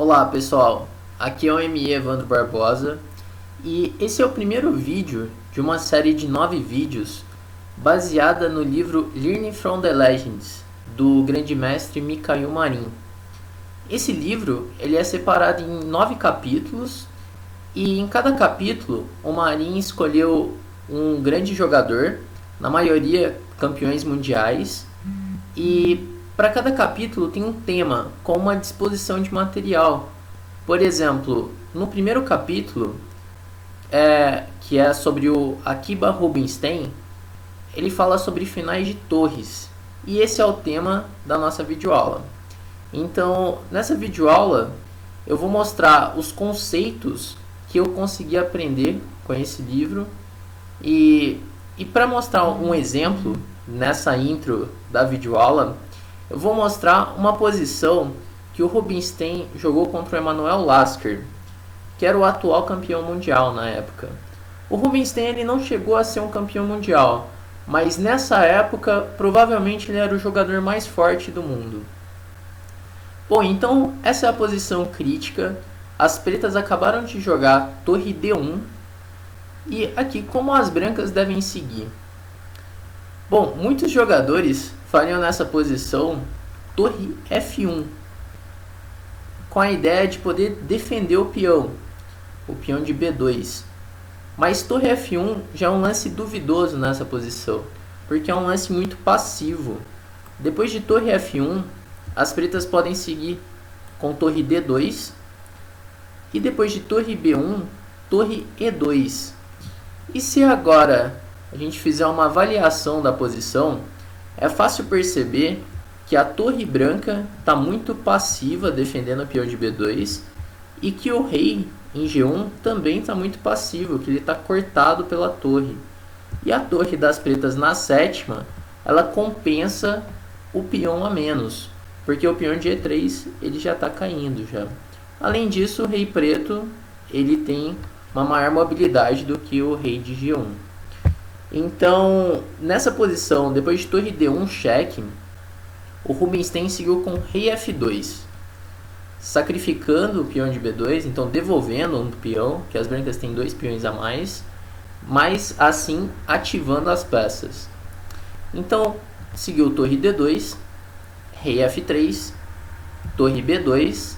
Olá pessoal, aqui é o ME Evandro Barbosa e esse é o primeiro vídeo de uma série de 9 vídeos baseada no livro Learning from the Legends, do grande mestre Mikhail Marin. Esse livro ele é separado em 9 capítulos e em cada capítulo o Marin escolheu um grande jogador, na maioria campeões mundiais, e para cada capítulo tem um tema com uma disposição de material. Por exemplo, no primeiro capítulo, que é sobre o Akiba Rubinstein, ele fala sobre finais de torres. E esse é o tema da nossa videoaula. Então, nessa videoaula, eu vou mostrar os conceitos que eu consegui aprender com esse livro. E para mostrar um exemplo, nessa intro da videoaula, eu vou mostrar uma posição que o Rubinstein jogou contra o Emanuel Lasker, que era o atual campeão mundial na época. O Rubinstein ele não chegou a ser um campeão mundial, mas nessa época provavelmente ele era o jogador mais forte do mundo. Bom, então essa é a posição crítica. As pretas acabaram de jogar torre D1 e aqui como as brancas devem seguir. Bom, muitos jogadores fariam nessa posição torre F1, com a ideia de poder defender o peão de B2. Mas torre F1 já é um lance duvidoso nessa posição, porque é um lance muito passivo. Depois de torre F1, as pretas podem seguir com torre D2, e depois de torre B1, torre E2. E se agora a gente fizer uma avaliação da posição, é fácil perceber que a torre branca está muito passiva defendendo o peão de B2 e que o rei em G1 também está muito passivo, que ele está cortado pela torre. E a torre das pretas na sétima, ela compensa o peão a menos, porque o peão de E3 ele já está caindo já. Além disso, o rei preto ele tem uma maior mobilidade do que o rei de G1. Então, nessa posição, depois de torre D1 cheque, o Rubinstein seguiu com rei F2, sacrificando o peão de B2, então devolvendo um peão, que as brancas têm 2 peões a mais, mas assim ativando as peças. Então, seguiu torre D2, rei F3, torre B2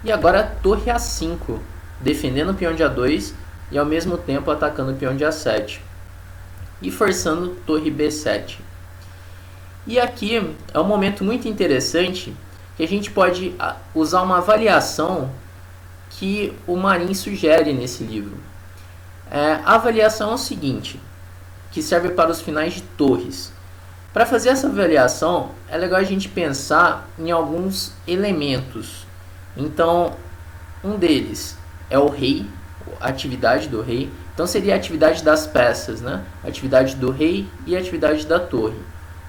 e agora torre A5, defendendo o peão de A2 e ao mesmo tempo atacando o peão de A7. E forçando torre B7. E aqui é um momento muito interessante que a gente pode usar uma avaliação que o Marin sugere nesse livro. A avaliação é o seguinte, que serve para os finais de torres. Para fazer essa avaliação, é legal a gente pensar em alguns elementos. Então, um deles é o rei, a atividade do rei. Então seria a atividade das peças, né? A atividade do rei e a atividade da torre.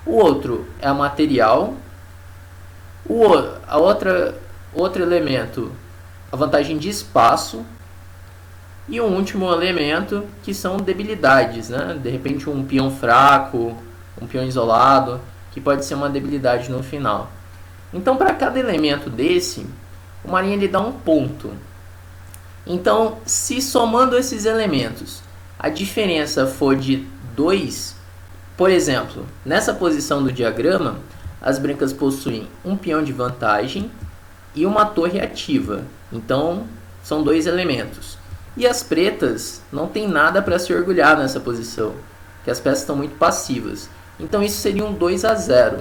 O outro é a material. Outro elemento, a vantagem de espaço. E um último elemento que são debilidades, né? De repente um peão fraco, um peão isolado, que pode ser uma debilidade no final. Então para cada elemento desse, o Marin ele dá um ponto. Então, se somando esses elementos, a diferença for de 2, por exemplo, nessa posição do diagrama, as brancas possuem um peão de vantagem e uma torre ativa. Então, são 2 elementos. E as pretas não tem nada para se orgulhar nessa posição, porque as peças estão muito passivas. Então, isso seria um 2-0.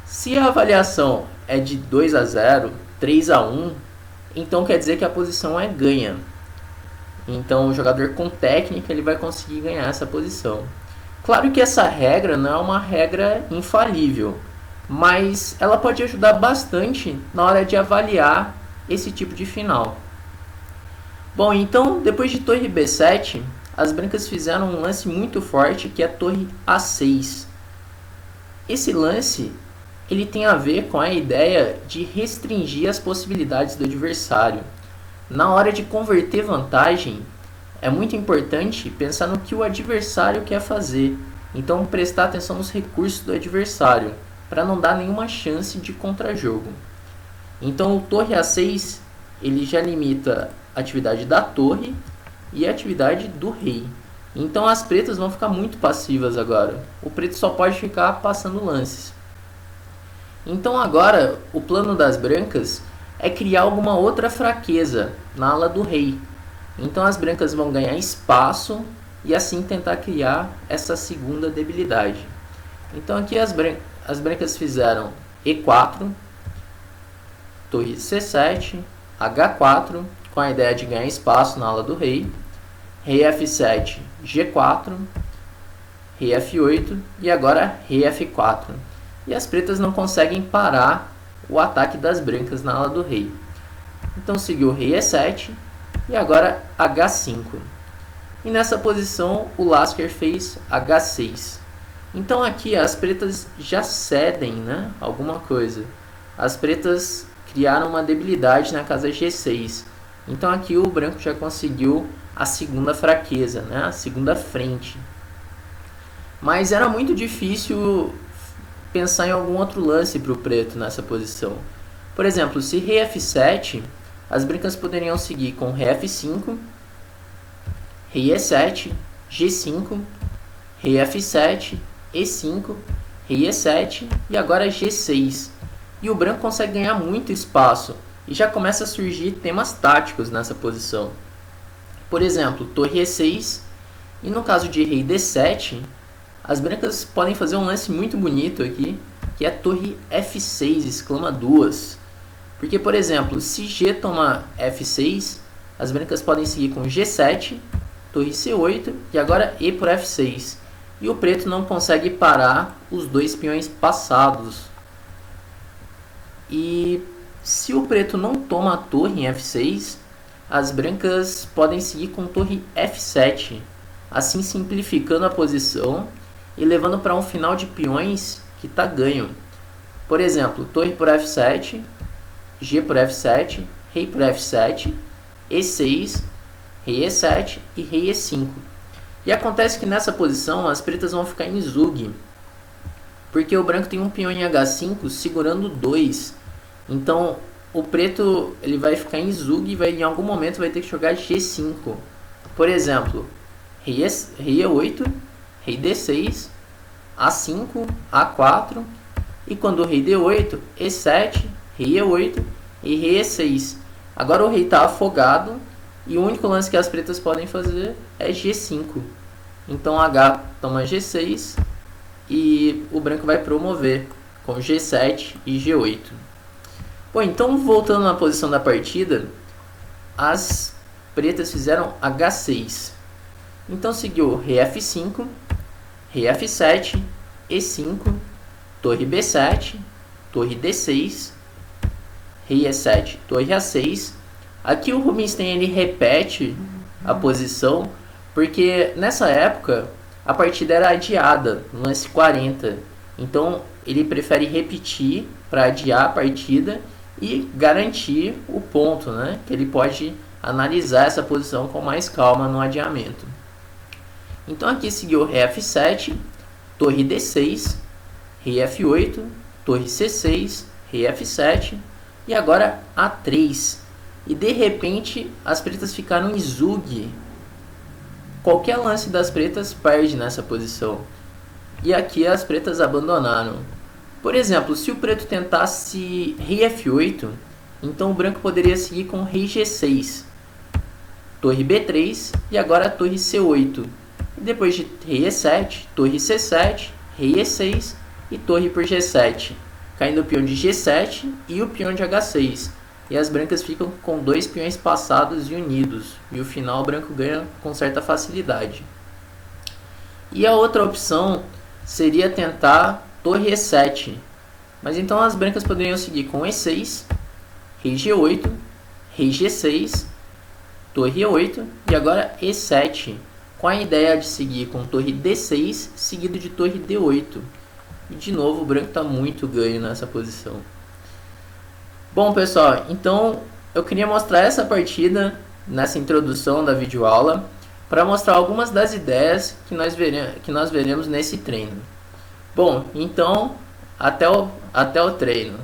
Se a avaliação é de 2-0, 3-1, então quer dizer que a posição é ganha. Então o jogador com técnica ele vai conseguir ganhar essa posição. Claro que essa regra não é uma regra infalível, mas ela pode ajudar bastante na hora de avaliar esse tipo de final. Bom, então depois de torre B7, as brancas fizeram um lance muito forte que é a torre A6. Esse lance ele tem a ver com a ideia de restringir as possibilidades do adversário. Na hora de converter vantagem, é muito importante pensar no que o adversário quer fazer. Então prestar atenção nos recursos do adversário, para não dar nenhuma chance de contra-jogo. Então o torre A6 ele já limita a atividade da torre e a atividade do rei. Então as pretas vão ficar muito passivas agora. O preto só pode ficar passando lances. Então agora o plano das brancas é criar alguma outra fraqueza na ala do rei. Então as brancas vão ganhar espaço e assim tentar criar essa segunda debilidade. Então aqui as brancas fizeram E4, torre C7, H4, com a ideia de ganhar espaço na ala do rei, rei F7, G4, rei F8 e agora rei F4. E as pretas não conseguem parar o ataque das brancas na ala do rei. Então seguiu rei E7 e agora H5. E nessa posição o Lasker fez H6. Então aqui as pretas já cedem, né, alguma coisa. As pretas criaram uma debilidade na casa G6. Então aqui o branco já conseguiu a segunda fraqueza, né, a segunda frente. Mas era muito difícil pensar em algum outro lance para o preto nessa posição. Por exemplo, se rei F7, as brancas poderiam seguir com rei F5, rei E7, G5, rei F7, E5, rei E7 e agora G6. E o branco consegue ganhar muito espaço e já começa a surgir temas táticos nessa posição. Por exemplo, torre E6 e no caso de rei D7, as brancas podem fazer um lance muito bonito aqui, que é torre F6, exclama duas. Porque, por exemplo, se G tomar F6, as brancas podem seguir com G7, torre C8 e agora E por F6. E o preto não consegue parar os dois peões passados. E se o preto não toma a torre em F6, as brancas podem seguir com torre F7, assim simplificando a posição e levando para um final de peões que está ganho. Por exemplo, torre por F7, G por F7, rei por F7, E6, rei E7 e rei E5. E acontece que nessa posição as pretas vão ficar em zug, porque o branco tem um peão em H5 segurando 2. Então o preto ele vai ficar em zug e em algum momento vai ter que jogar G5. Por exemplo, rei E8, rei D6, A5, A4 e quando o rei D8, E7, rei E8 e rei E6. Agora o rei está afogado e o único lance que as pretas podem fazer é G5. Então H toma G6 e o branco vai promover com G7 e G8. Bom, então voltando na posição da partida, as pretas fizeram H6. Então seguiu rei F5, rei F7, E5, torre B7, torre D6, rei E7, torre A6. Aqui o Rubinstein ele repete a posição, porque nessa época a partida era adiada no lance 40. Então ele prefere repetir para adiar a partida e garantir o ponto, né? Que ele pode analisar essa posição com mais calma no adiamento. Então aqui seguiu rei F7, torre D6, rei F8, torre C6, rei F7 e agora A3. E de repente as pretas ficaram em zug. Qualquer lance das pretas perde nessa posição. E aqui as pretas abandonaram. Por exemplo, se o preto tentasse rei F8, então o branco poderia seguir com rei G6, torre B3 e agora torre C8. E depois de rei E7, torre C7, rei E6 e torre por G7, caindo o peão de G7 e o peão de H6. E as brancas ficam com dois peões passados e unidos. E o final o branco ganha com certa facilidade. E a outra opção seria tentar torre E7. Mas então as brancas poderiam seguir com E6, rei G8, rei G6, torre E8 e agora E7. Com a ideia de seguir com torre D6 seguido de torre D8. E de novo o branco está muito ganho nessa posição. Bom pessoal, então eu queria mostrar essa partida nessa introdução da videoaula para mostrar algumas das ideias que nós veremos nesse treino. Bom, então até o treino.